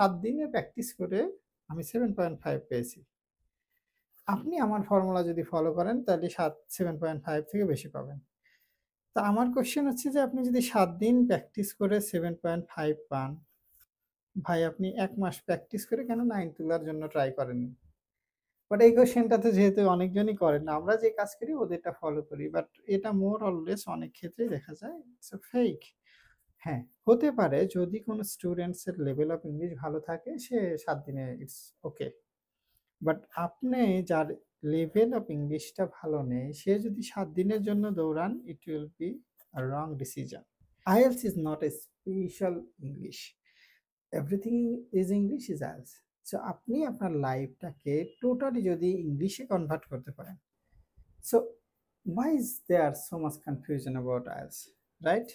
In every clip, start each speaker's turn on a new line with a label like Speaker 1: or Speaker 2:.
Speaker 1: 7 দিনে প্র্যাকটিস করে আমি 7.5 পেয়েছি। আপনি আমার ফর্মুলা যদি ফলো করেন তাহলে 7.5 থেকে বেশি পাবেন। তো আমার কোয়েশ্চেন হচ্ছে যে আপনি যদি ৭ দিন প্র্যাকটিস করে 7.5 পান, ভাই আপনি ১ মাস প্র্যাকটিস করে কেন 9 তোলার জন্য ট্রাই করেননি? বাট এই কোয়েশ্চেনটা তো যেহেতু অনেকজনই করেন না, আমরা যে কাজ করি ওদেরটা ফলো করি। বাট এটা মোর অর লেস অনেক ক্ষেত্রেই দেখা যায় ইটস আ ফেক। হ্যাঁ, হতে পারে যদি কোনো স্টুডেন্টস এর লেভেল অফ ইংলিশ ভালো থাকে সে ৭ দিনে ইটস ওকে। বাট আপনি যার লেভেল অফ ইংলিশটা ভালো নেই, সে যদি ৭ দিনের জন্য দৌড়ান, it will be a wrong decision. IELTS is not a special English. Everything is English is IELTS. So আপনি আপনার লাইফটাকে টোটালি যদি ইংলিশে কনভার্ট করতে পারেন। So why is there so much confusion about IELTS, right?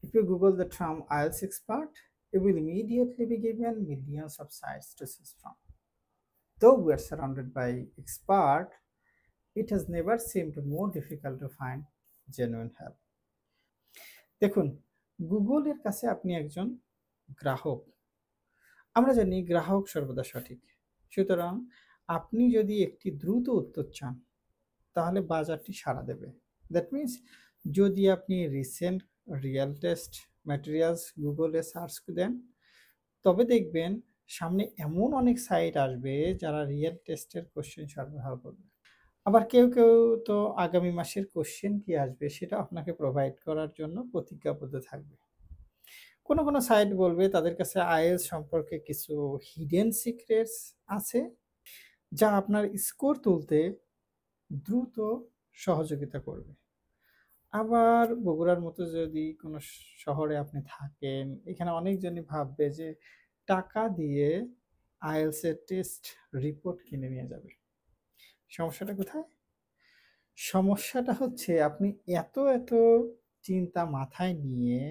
Speaker 1: If you Google the term IELTS expert, you will immediately be given millions of sites to choose from. Though we are surrounded by experts, it has never seemed more difficult to find genuine help. দেখুন, গুগলের কাছে আপনি একজন গ্রাহক। আমরা জানি গ্রাহক সর্বদা সঠিক। সুতরাং আপনি যদি একটি দ্রুত উত্তর চান, তাহলে বাজারটি সাড়া দেবে। দ্যাট মিনস যদি আপনি রিসেন্ট রিয়েল টেস্ট ম্যাটেরিয়ালস গুগলে সার্চ দেন, তবে দেখবেন সামনে এমন অনেক সাইট আসবে যারা রিয়েল টেস্টের কোশ্চেন সরবরাহ করবে। আবার কেউ কেউ তো আগামী মাসের কোশ্চেন কি আসবে সেটা আপনাকে প্রোভাইড করার জন্য প্রতিজ্ঞাবদ্ধ থাকবে। কোনো সাইট বলবে তাদের কাছে আইএলটিএস সম্পর্কে কিছু হিডেন সিক্রেটস আছে যা আপনার স্কোর তুলতে দ্রুত সহযোগিতা করবে। আবার বগুড়ার মতো যদি কোনো শহরে আপনি থাকেন, এখানে অনেকজনই ভাববে যে টাকা দিয়ে আইএলটিএস এর টেস্ট রিপোর্ট কিনে নিয়ে যাবে। সমস্যাটা কোথায়? সমস্যাটা হচ্ছে আপনি এত চিন্তা মাথায় নিয়ে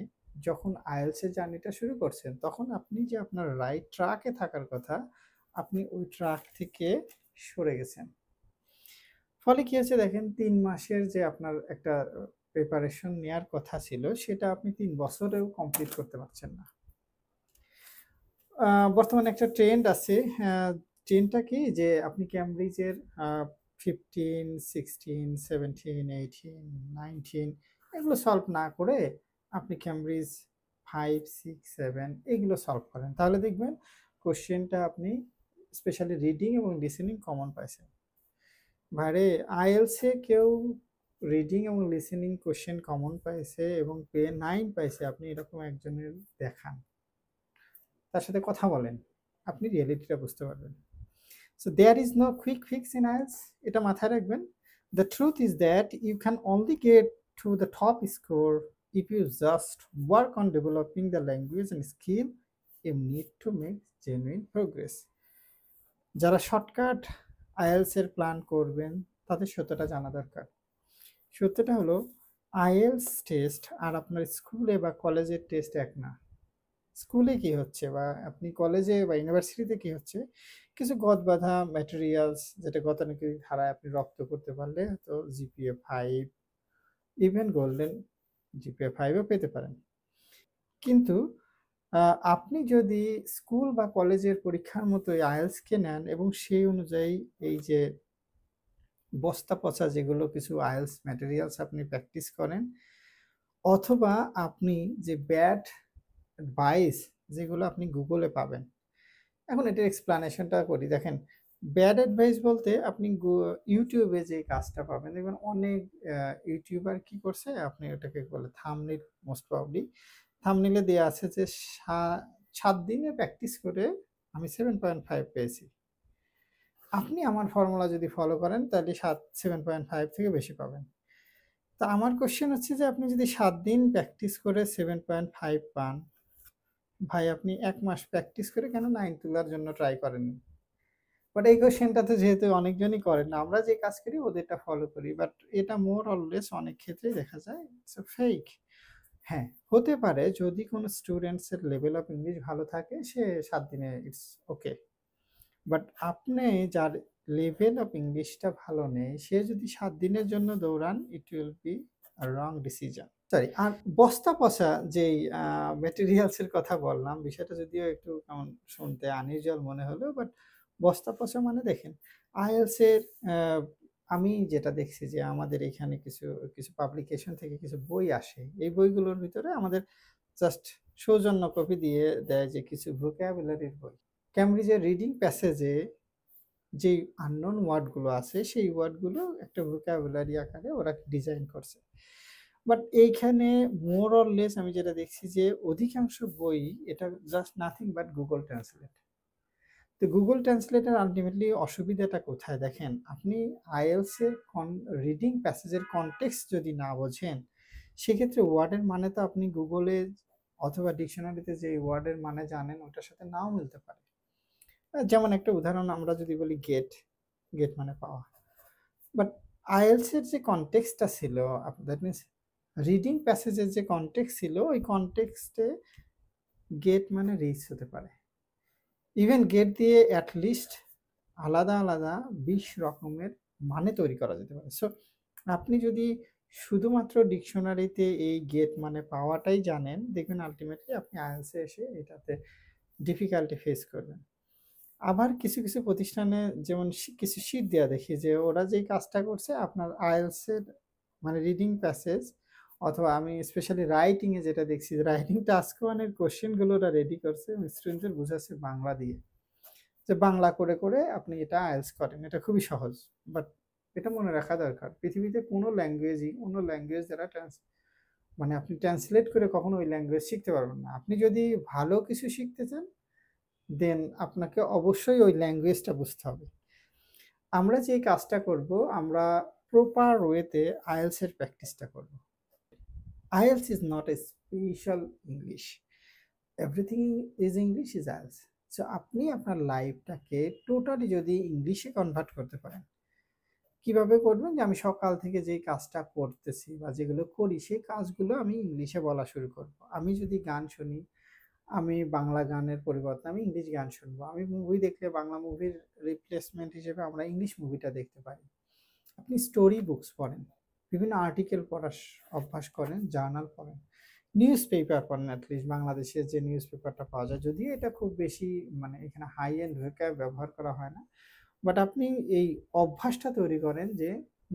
Speaker 1: যখন আইএলটিএস এর জার্নিটা শুরু করছেন, তখন আপনি যে আপনার রাইট ট্র্যাকে থাকার কথা, আপনি ওই ট্র্যাক থেকে সরে গেছেন। ফলে কি হয়েছে দেখেন, ৩ মাসের যে আপনার একটা প্রিপারেশন নেয়ার কথা ছিল, সেটা আপনি ৩ বছরেও কমপ্লিট করতে পারছেন না। বর্তমানে একটা ট্রেন্ড আছে, ট্রেন্ডটা কি যে আপনি ক্যামব্রিজের 15, 16, 17, 18, 19 এগুলো সলভ না করে আপনি ক্যামব্রিজ 5, 6, 7 এগুলো সলভ করেন। তাহলে দেখবেন কোশ্চেনটা আপনি স্পেশালি রিডিং এবং লিসেনিং কমন পাইছেন। ভাইরে, আইএলটিএস এ কেউ রিডিং এবং লিসেনিং কোশ্চেন কমন পাইছে এবং পেয়ে 9 পাইছে, আপনি এরকম একজনের দেখান। তার সাথে কথা বলেন, আপনি রিয়েলিটিটা বুঝতে পারবেন। So there is no quick fix in IELTS, এটা মাথায় রাখবেন। The truth is that you can only get to the top score if you just work on developing the language and skill you need to make genuine progress. যারা shortcut IELTS এর plan করবেন, তাদের সত্যটা জানা দরকার। সত্যটা হলো IELTS test আর আপনার স্কুলে বা কলেজের টেস্ট এক না। স্কুলে কি হচ্ছে বা আপনি কলেজে বা ইউনিভার্সিটিতে কি হচ্ছে, কিছু গদবাঁধা ম্যাটেরিয়ালস যেটা গতানুগতিক ধারায় আপনি রপ্ত করতে পারলে তো জিপিএ 5, ইভেন গোল্ডেন জিপিএ 5ও পেতে পারেন। কিন্তু আপনি যদি স্কুল বা কলেজের পরীক্ষার মতোই আইএলটিএসকে নেন এবং সেই অনুযায়ী এই যে বস্তা পচা যেগুলো কিছু আইএলটিএস ম্যাটেরিয়ালস আপনি প্র্যাকটিস করেন, অথবা আপনি যে ব্যাড অ্যাডভাইস যেগুলো আপনি গুগলে পাবেন। এখন এটার এক্সপ্লানেশনটা করি। দেখেন, ব্যাড অ্যাডভাইস বলতে আপনি ইউটিউবে যে কাজটা পাবেন, দেখবেন অনেক ইউটিউবার কি করছে, আপনি ওটাকে বলে থাম্বনেইল, মোস্ট প্রবাবলি থাম্বনেইলে দেয়া আছে যে ৭ দিনে প্র্যাকটিস করে আমি 7.5 পেয়েছি। আপনি আমার ফর্মুলা যদি ফলো করেন তাহলে 7.5 থেকে বেশি পাবেন। তো আমার কোয়েশ্চেন হচ্ছে যে আপনি যদি ৭ দিন প্র্যাকটিস করে 7.5 পান, ভাই আপনি ১ মাস প্র্যাকটিস করে কেন 9 তোলার জন্য ট্রাই করেননি? বাট এই কোয়েশ্চেনটা তো যেহেতু অনেকজনই করেন না, আমরা যে কাজ করি ওদেরটা ফলো করি। বাট এটা মোর অর লেস অনেক ক্ষেত্রেই দেখা যায় ইটস আ ফেক। হ্যাঁ, হতে পারে যদি কোনো স্টুডেন্টস এর লেভেল অফ ইংলিশ ভালো থাকে সে ৭ দিনে ইটস ওকে। বাট আপনি যার লেভেল অফ ইংলিশটা ভালো নেই, সে যদি ৭ দিনের জন্য দৌড়ান, it will be a wrong decision. Sorry আর বস্তা পচা যেই ম্যাটেরিয়ালস এর কথা বললাম, বিষয়টা যদিও একটু কেমন শুনতে আনইউজুয়াল মনে হলেও বাট বস্তা পচা মানে দেখেন IELTS এর আ আমি যেটা দেখছি যে আমাদের এখানে কিছু পাবলিকেশন থেকে কিছু বই আসে। এই বইগুলোর ভিতরে আমাদের জাস্ট সৌজন্য কপি দিয়ে দেয় যে কিছু ভোকাবুলারির বই। ক্যামব্রিজের রিডিং প্যাসেজে যেই আননোন ওয়ার্ড গুলো আছে সেই ওয়ার্ড গুলো একটা ভোকাবুলারি আকারে ওরা ডিজাইন করছে। বাট এইখানে মোর অর লেস আমি যেটা দেখছি যে অধিকাংশ বই এটা just nothing but Google translate. তো গুগল ট্রান্সলেটের আল্টিমেটলি অসুবিধাটা কোথায় দেখেন, আপনি IELTS এর রিডিং প্যাসেজের কনটেক্সট যদি না বোঝেন, সেক্ষেত্রে ওয়ার্ডের মানে তো আপনি গুগলে অথবা ডিকশনারিতে যে ওয়ার্ডের মানে জানেন ওটার সাথে নাও মিলতে পারে। যেমন একটা উদাহরণ আমরা যদি বলি গেট, গেট মানে পাওয়া। বাট IELTS এর যে কনটেক্সটটা ছিল দ্যাট মিনস রিডিং প্যাসেজের যে কনটেক্সট ছিল ওই কনটেক্সটে গেট মানে রিচ হতে পারে। ইভেন গেট দিয়ে অ্যাট লিস্ট আলাদা আলাদা ২০ রকমের মানে তৈরি করা যেতে পারে। সো আপনি যদি শুধুমাত্র ডিকশনারিতে এই গেট মানে পাওয়াটাই জানেন, দেখবেন আল্টিমেটলি আপনি IELTS এ এসে এটাতে ডিফিকাল্টি ফেস করবেন। আবার কিছু প্রতিষ্ঠানে যেমন কিছু শীট দেয়া দেখি যে ওরা যেই কাজটা করছে আপনার IELTS এর মানে রিডিং প্যাসেজ অথবা আমি স্পেশালি রাইটিং এ যেটা দেখছি রাইটিং টাস্ক 1 এর কোশ্চেন গুলো ওরা রেডি করছে স্টুডেন্টদের বুঝাচ্ছে বাংলা দিয়ে। যে বাংলা করে আপনি এটা IELTS করেন। এটা খুবই সহজ। বাট এটা মনে রাখা দরকার। পৃথিবীতে কোনো ল্যাঙ্গুয়েজই অন্য ল্যাঙ্গুয়েজ দ্বারা মানে আপনি ট্রান্সলেট করে কখনো ওই ল্যাঙ্গুয়েজ শিখতে পারবেন না। আপনি যদি ভালো কিছু শিখতে চান দেন আপনাকে অবশ্যই ওই ল্যাঙ্গুয়েজটা বুঝতে হবে। আমরা যে কাজটা করব আমরা প্রপার ওয়েতে IELTS এর প্র্যাকটিসটা করব। IELTS is not a special English. Everything is English is IELTS. So আপনি আপনার লাইফটাকে টোটালি যদি ইংলিশে কনভার্ট করতে পারেন, কিভাবে করবেন যে আমি সকাল থেকে যেই কাজটা করতেছি বা যেগুলো করি সেই কাজগুলো আমি ইংলিশে বলা শুরু করব। আমি যদি গান শুনি আমি বাংলা গানের পরিবর্তে আমি ইংলিশ গান শুনবো। আমি মুভি দেখলে বাংলা মুভির রিপ্লেসমেন্ট হিসেবে আমরা ইংলিশ মুভিটা দেখতে পারি। আপনি স্টোরি বুকস পড়েন, বিভিন্ন আর্টিকেল পড়ার অভ্যাস করেন, জার্নাল পড়েন, নিউজ পেপার পড়েন অ্যাটলিস্ট বাংলাদেশের যে নিউজ পেপারটা পাওয়া যায়। যদিও এটা খুব বেশি মানে এখানে হাই এন্ড ভোক্যাব ব্যবহার করা হয় না। বাট আপনি এই অভ্যাসটা তৈরি করেন যে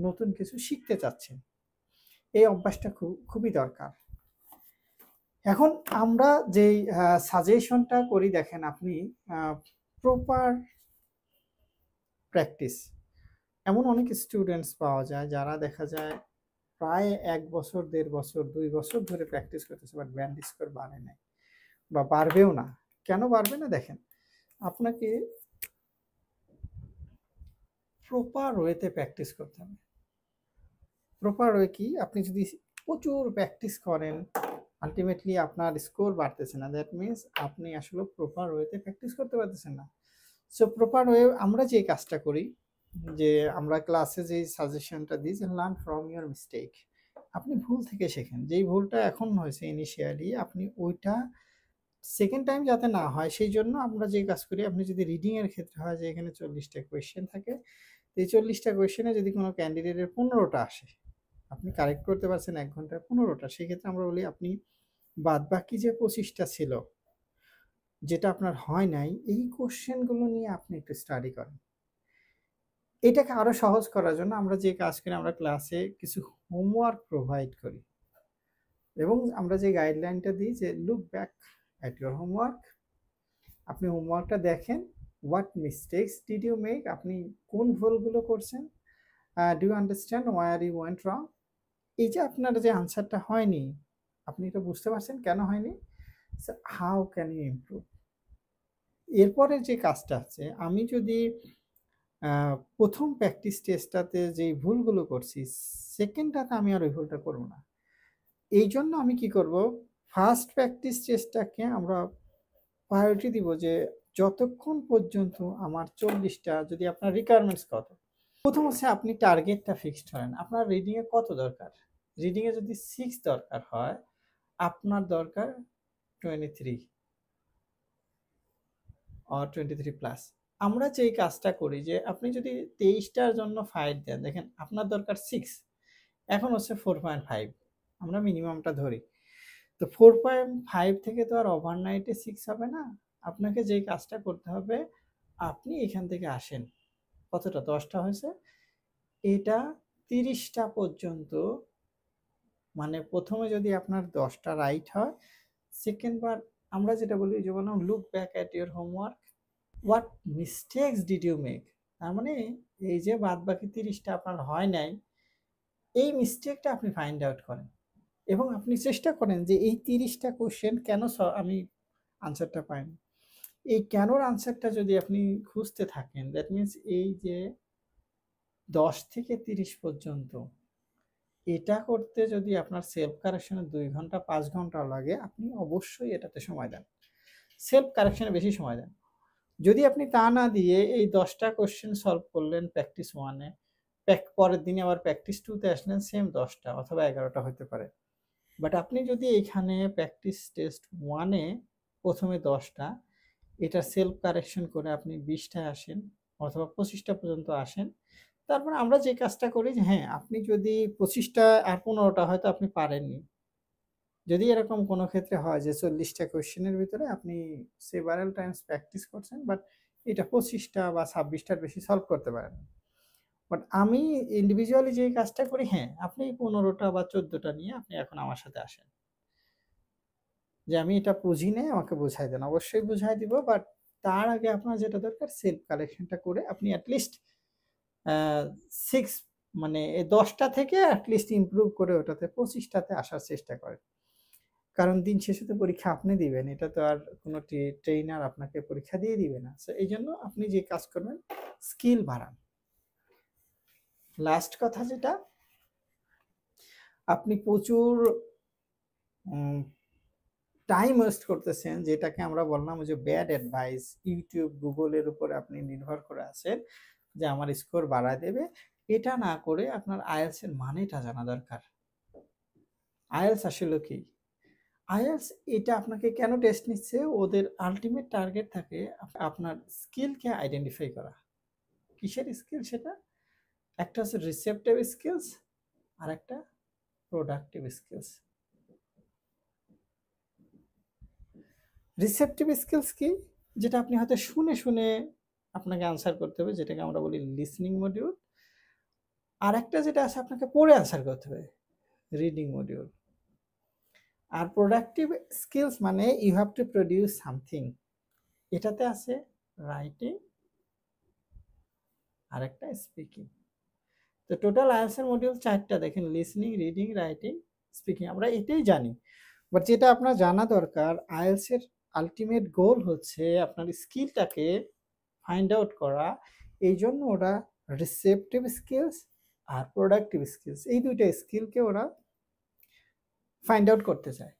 Speaker 1: নতুন কিছু শিখতে চাচ্ছেন। এই অভ্যাসটা খুবই দরকার। এখন আমরা যেই সাজেশনটা করি দেখেন আপনি প্রপার প্র্যাকটিস। এমন অনেক স্টুডেন্টস পাওয়া যায় যারা দেখা যায় প্রায় ১ বছর, ১.৫ বছর, ২ বছর ধরে প্র্যাকটিস করতেছে বাট ব্যান্ড স্কোর বাড়ে নাই বা বাড়বেও না। কেন বাড়বে না দেখেন, আপনাকে প্রপার ওয়েতে প্র্যাকটিস করতে হবে। প্রপার ওয়ে কি? আপনি যদি প্রচুর প্র্যাকটিস করেন আল্টিমেটলি আপনার স্কোর বাড়তেছে না। দ্যাট মিনস আপনি আসলে প্রপার ওয়েতে প্র্যাকটিস করতে পারতেছেন না। সো প্রপার ওয়ে আমরা যে কাজটা করি যে আমরা ক্লাসে যে সাজেশনটা দিই যে লার্ন ফ্রম ইওর মিস্টেক। আপনি ভুল থেকে শেখেন। যেই ভুলটা এখন হয়েছে ইনিশিয়ালি আপনি ওইটা সেকেন্ড টাইম যাতে না হয় সেই জন্য আমরা যে কাজ করি আপনি যদি রিডিং এর ক্ষেত্রে হয় যে এখানে 40টা কোয়েশ্চেন থাকে। এই 40টা কোয়েশ্চেনে যদি কোনো ক্যান্ডিডেটের 15টা আসে, আপনি কারেক্ট করতে পারছেন ১ ঘন্টায় 15টা। সেক্ষেত্রে আমরা বলি আপনি বাদবাকি যে 25টা ছিল যেটা আপনার হয় নাই এই কোশ্চেনগুলো নিয়ে আপনি একটু স্টাডি করেন। এটাকে আরো সহজ করার জন্য আমরা যে কাজ করি আমরা ক্লাসে কিছু হোমওয়ার্ক প্রোভাইড করি এবং আমরা যে গাইডলাইনটা দিই যে look back at your homework. আপনি হোমওয়ার্কটা দেখেন, what mistakes did you make, আপনি কোন ভুলগুলো করছেন, do you understand where you went wrong. এই যে আপনার যে আনসারটা হয়নি আপনি এটা বুঝতে পারছেন কেন হয়নি, হাউ ক্যান ইউ ইমপ্রুভ। এরপরে যে কাজটা আছে আমি যদি প্রথম প্র্যাকটিস টেস্টটাতে যেই ভুলগুলো করছি সেকেন্ডটাতে আমি আর ওই ভুলটা করবো না। এই জন্য আমি কি করব, ফার্স্ট প্র্যাকটিস টেস্টটাকে আমরা প্রায়োরিটি দিব যে যতক্ষণ পর্যন্ত আমার 40টা যদি আপনার রিকোয়ারমেন্টস কত। প্রথম হচ্ছে আপনি টার্গেটটা ফিক্সড করেন আপনার রিডিং এ কত দরকার। রিডিং এ যদি 6 দরকার হয় আপনার দরকার 23 or 23 প্লাস। আমরা যে কাজটা করি যে আপনি যদি 23টার জন্য ফাইট দেন দেখেন আপনার দরকার 6 এখন হচ্ছে 4.5 আমরা মিনিমামটা ধরি। তো 4.5 থেকে তো আর ওভারনাইটে 6 হবে না। আপনাকে যেই কাজটা করতে হবে, আপনি এখান থেকে আসেন। কতটা? 10টা হয়েছে? এটা 30টা পর্যন্ত, মানে প্রথমে যদি আপনার 10টা রাইট হয়, সেকেন্ড বার আমরা যেটা বলি যে বললাম look back at your homework, what mistakes did you make. তার মানে এই যে বাদবাকি 30টা আপনার হয় নাই, এই মিস্টেকটা আপনি ফাইন্ড আউট করেন এবং আপনি চেষ্টা করেন যে এই 30টা কোশ্চেন কেন আমি আনসারটা পাইনি। এই কেনর আনসারটা যদি আপনি খুঁজতে থাকেন, দ্যাট মিনস এই যে 10 থেকে 30 পর্যন্ত এটা করতে যদি আপনার সেলফ কারেকশনে 2 ঘন্টা 5 ঘন্টাও লাগে, আপনি অবশ্যই এটাতে সময় দেন। সেলফ কারেকশনে বেশি সময় দেন। যদি আপনি তা না দিয়ে এই 10টা কোশ্চেন সলভ করলেন প্র্যাকটিস 1-এ, পরের দিনে আবার প্র্যাকটিস 2-তে আসলেন, সেম 10টা অথবা 11টা হতে পারে। বাট আপনি যদি এইখানে প্র্যাকটিস টেস্ট 1-এ প্রথমে 10টা, এটা সেলফ কারেকশন করে আপনি 20টায় আসেন অথবা 25টা পর্যন্ত আসেন, তারপর আমরা যে কাজটা করি যে হ্যাঁ, আপনি যদি 25টা আর 15টা হয়তো আপনি পারেননি। যদি এরকম কোনো ক্ষেত্রে হয় যে 40টা কোয়েশ্চেনের ভিতরে আপনি সেভারাল টাইমস প্র্যাকটিস করছেন, বাট এটা 25টা বা 26টার বেশি সলভ করতে পারেন। বাট আমি ইন্ডিভিজুয়ালি যে কাজটা করি, হ্যাঁ, আপনি 15টা বা 14টা নিয়ে আপনি এখন আমার সাথে আসেন। যে আমি এটা বুঝি নাই, আমাকে বুঝাই দেন। অবশ্যই বুঝাই দিব, বাট তার আগে আপনার যেটা দরকার সেলফ কালেকশনটা করে আপনি অ্যাটলিস্ট 6, মানে 10টা থেকে অ্যাটলিস্ট ইমপ্রুভ করে ওটাতে 25টাতে আসার চেষ্টা করেন। কারণ দিন শেষে তো পরীক্ষা আপনি দিবেন। এটা তো আর কোনো ট্রেইনার আপনাকে পরীক্ষা দিয়ে দিবে না। সো এইজন্য আপনি যে কাজ করবেন, স্কিল বাড়ান। লাস্ট কথা যেটা, আপনি প্রচুর টাইম ওয়েস্ট করতেছেন, যেটাকে আমরা বললাম যে ব্যাড অ্যাডভাইস। ইউটিউব, গুগলের উপরে আপনি নির্ভর করে আছেন যে আমার স্কোর বাড়ায় দেবে। এটা না করে আপনার আইএলস এর মানেটা জানা দরকার। আইএলস আসলে কি? আইএলস এটা আপনাকে কেন টেস্ট নিচ্ছে? ওদের আল্টিমেট টার্গেট থাকে আপনার স্কিলকে আইডেন্টিফাই করা। কিসের স্কিল সেটা? একটা হচ্ছে রিসেপটিভ স্কিলস আর একটা প্রোডাক্টিভ স্কিলস। রিসেপটিভ স্কিলস কি? যেটা আপনি হয়তো শুনে শুনে আপনাকে আনসার করতে হবে, যেটাকে আমরা বলি লিসনিং মডিউল। আর একটা যেটা আছে আপনাকে পড়ে আনসার করতে হবে, রিডিং মডিউল। আর প্রোডাক্টিভ স্কিলস মানে you have to produce something. এটাতে আছে রাইটিং আর একটা স্পিকিং। তো টোটাল আইএলটিএস এর মডিউল 4টা দেখেন, লিসনিং, রিডিং, রাইটিং, স্পিকিং। আমরা এটাই জানি, বাট যেটা আপনার জানা দরকার, আইএলটিএস এর আলটিমেট গোল হচ্ছে আপনার স্কিলটাকে ফাইন্ড আউট করা। এই জন্য ওরা রিসেপটিভ স্কিলস আর প্রোডাক্টিভ স্কিলস, এই দুইটা স্কিলকে ওরা ফাইন্ড আউট করতে চায়।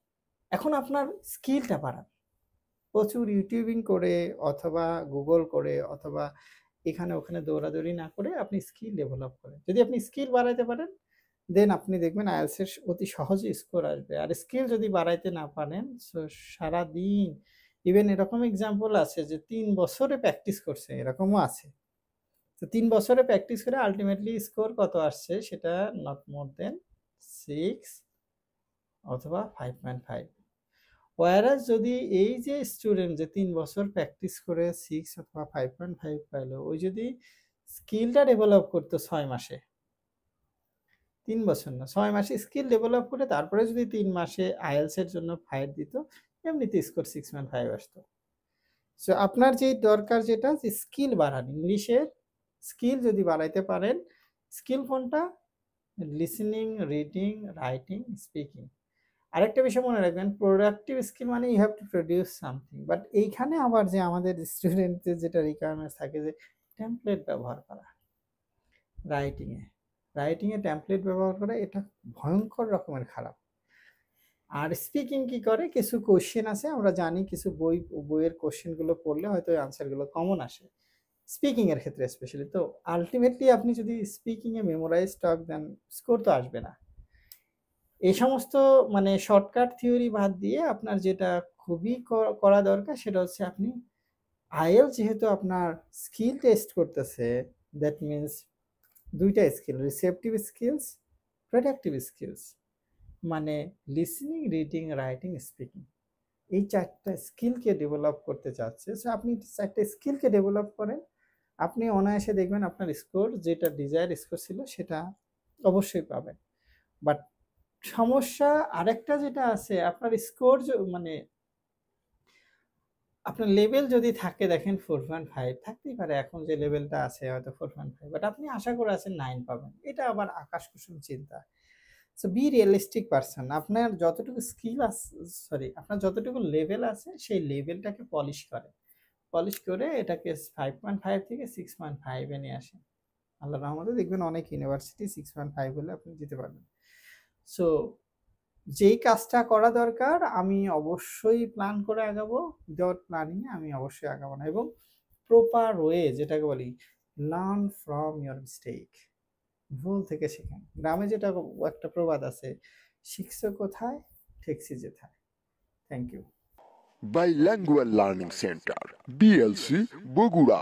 Speaker 1: এখন আপনার স্কিলটা বাড়ান প্রচুর ইউটিউবিং করে অথবা গুগল করে অথবা এখানে ওখানে দৌড়াদৌড়ি না করে আপনি স্কিল ডেভেলপ করেন। যদি আপনি স্কিল বাড়াইতে পারেন, দেন আপনি দেখবেন আইএলটিএস এর অতি সহজে স্কোর আসবে। আর স্কিল যদি বাড়াইতে না পারেন, সারাদিন, ইভেন এরকম এক্সাম্পল আছে যে 3 বছরে প্র্যাকটিস করছে, এরকমও আছে। তো 3 বছরে প্র্যাকটিস করে আলটিমেটলি স্কোর কত আসছে, সেটা নট মোর দেন 6 অথবা 5.5। ওয়ারাস যদি এই যে স্টুডেন্ট যে 3 বছর প্র্যাকটিস করে 6 অথবা 5.5 পাইলো, ওই যদি স্কিলটা ডেভেলপ করতো 6 মাসে, 3 বছর না 6 মাসে স্কিল ডেভেলপ করে তারপরে যদি 3 মাসে আইএলটিএস এর জন্য ফাইট দিত, এমনিতে স্কোর 6.5 আসতো। সো আপনার যে দরকার যেটা যে স্কিল বাড়ান, ইংলিশের স্কিল যদি বাড়াইতে পারেন, স্কিল কোনটা? Listening, reading, writing, speaking. আরেকটা বিষয় মনে রাখবেন, প্রোডাক্টিভ স্কিল মানে you have to produce something. But এইখানে আবার যে আমাদের স্টুডেন্টদের যেটা রিকোয়ারমেন্টস থাকে যে টেমপ্লেট ব্যবহার করা। রাইটিংয়ে টেমপ্লেট ব্যবহার করা, এটা ভয়ঙ্কর রকমের খারাপ। আর স্পিকিং কি করে, কিছু কোশ্চেন আছে আমরা জানি, কিছু বইয়ের কোশ্চেনগুলো পড়লে হয়তো ওই আনসারগুলো কমন আসে স্পিকিং এর ক্ষেত্রে স্পেশালি। তো আলটিমেটলি আপনি যদি স্পিকিংয়ে মেমোরাইজ টক দেন, স্কোর তো আসবে না। এই সমস্ত মানে শর্টকাট থিওরি বাদ দিয়ে আপনার যেটা খুবই করা দরকার, সেটা হচ্ছে আপনি আইএলটিএস যেহেতু আপনার স্কিল টেস্ট করতেছে, দ্যাট মিনস দুইটা skill, receptive skills, productive skills. মানে লিসনিং, রিডিং, রাইটিং, স্পিকিং। এই ৪ টা স্কিলকে ডেভেলপ করতে চাচ্ছে। সো আপনি ৪ টা স্কিলকে ডেভেলপ করেন। আপনি অনায়াসে দেখবেন আপনার স্কোর যেটা ডিজায়ার স্কোর ছিল সেটা অবশ্যই পাবেন। বাট সমস্যা আরেকটা যেটা আছে আপনার স্কোর মানে আপনার লেভেল যদি থাকে দেখেন 4.5 থাকতেই পারে, এখন যে লেভেলটা আছে হয়তো 4.5, বাট আপনি আশা করে আছেন 9 পাবেন। এটা আবার আকাশ কুসুম চিন্তা। So be realistic person. আপনার যতটুকু স্কিল আছে, সরি, আপনার যতটুকু লেভেল আছে সেই লেভেলটাকে পলিশ করেন। পলিশ করে এটাকে 5.5 থেকে 6.5 এ নিয়ে আসেন। আল্লাহর রহমতে দেখবেন অনেক ইউনিভার্সিটি 6.5 হলে আপনি যেতে পারবেন। সো যেই কাজটা করা দরকার আমি অবশ্যই প্ল্যান করে আগাবো। উইদাউট প্ল্যানিং এ আমি অবশ্যই আগাবো না, এবং প্রপার ওয়ে যেটাকে বলি লার্ন ফ্রম ইওর মিস্টেক। ভুল থেকে শেখেন। গ্রামে যেটা একটা প্রবাদ আছে, শিখছো কোথায় ঠেকছি যেথায়। Thank you.
Speaker 2: Bilingual Learning Center, BLC, Bogura.